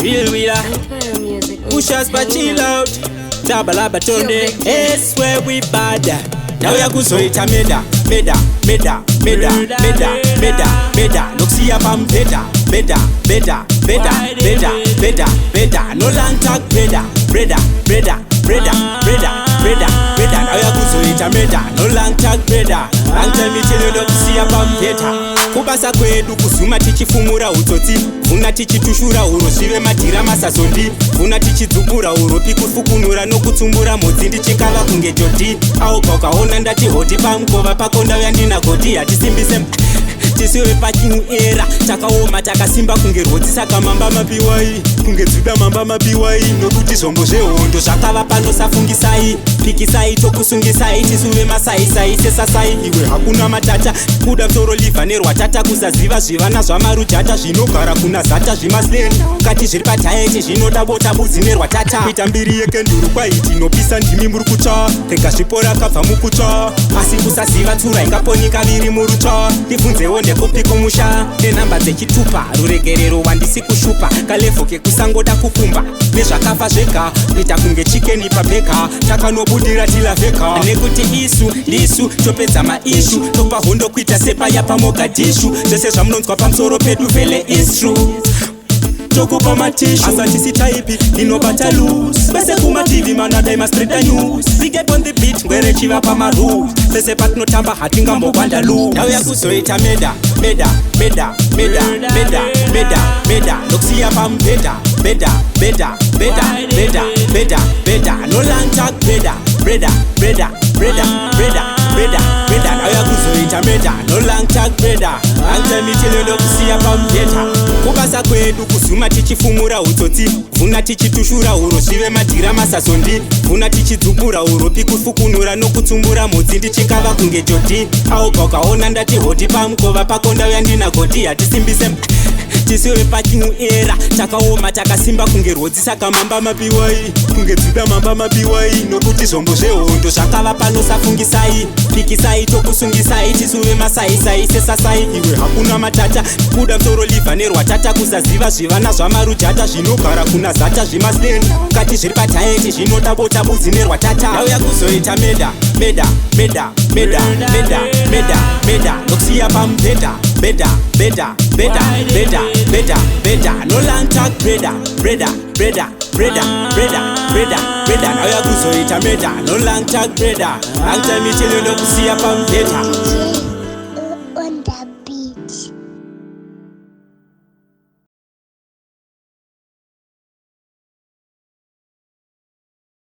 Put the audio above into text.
Real we are. Push us but chill out. Tabalaba tonde. It's where we bad. Now we are kuzoita meda, meda, meda, meda, meda, meda, meda. Noxia pam beda, beda, beda, beda, beda, beda, beda. No long talk beda, breda, breda, breda, breda, breda, breda. Now we are kuzoita meda, no long talk breda. Long time me tell you noxia pam beda. Kubasa kwedu kuzuma tichifumura utsotsi, vuna tichitushura uro zvive madhira masazondi, vuna tichidzubura uropi kufukunura nokutsumbura modzi ndichikava kunge jodi. Auka ukaona ndati hoti pamukova pakonda yandina godi hatisimbise tisiwe pachimu era takaoma takasimba kunge rwodzi saka mamba mapiwai kunge dzuda mamba mapiwai nokuti zvombo zvehondo zvakava panosafungisai pikisai tokusungisai tisuve masaisai sesasai iwe hakuna matata kuda msoro livha nerwatata kusaziva zvivana zvamarujata zvinogara kuna zata zvimaseni kati zviri pataiti zvinoda bota budzi nerwatata kuita mbiri yekenduru kwaiti nopisa ndimi muri kutsva rega zvipora kabva mukutsva asi kusaziva tsura ingaponi kaviri murutsva ndibvunzewo ndekupi kumusha nenhamba dzechitupa ruregerero wandisi kushupa kalevho kekusangoda kukumba nezvakafa zvega kuita kunge chikeni pabheka takanobudira tilavheka nekuti isu ndisu topedza maishu topa hondo kuita sepaya pamogadishu zvese zvamunonzwa pamusoro pedu vele is true tokupa matishu asatisi taipi inobata loose bese kumativi manadai maspreada news we get on the beat ngwere chiva pamarules bese patinotamba hatingambogwanda loose ndau yakuzoita meda meda meda meda meda meda meda nokusiya pamubhedha beda beda beda beda beda beda no long talk breda breda breda breda breda breda breda ndau yakuzoita meda no long talk breda angitemichelo nokusiya pamubhedha kubasa kwedu kuzuma tichifumura utsotsi vuna tichitushura uro zvive madhira masazondi vuna tichidzubura uropi kufukunura nokutsumbura modzi ndichikava kunge jodi auka ukaona ndati hoti pamukova pakonda yandina godi hatisimbise tisiwe pachimu era takaoma takasimba kunge rwodzi saka mamba mapiwai kunge dzuda mamba mapiwai nokuti zvombo zvehondo zvakava panosafungisai pikisai tokusungisai tisuve masaisai sesasai iwe hakuna matata kuda msoro livha nerwatata kusaziva zvivana zvamarujata zvinogara kuna zata zvimaseni kati zviri pataiti zvinoda bota budzi nerwatata ndau yakuzoita meda meda meda meda meda meda meda nokusiya pamubhedha beda beda beda beda beda beda no long talk breda breda breda breda breda breda breda ndau yakuzoita meda no long talk breda angitemichelo nokusiya pamubhedha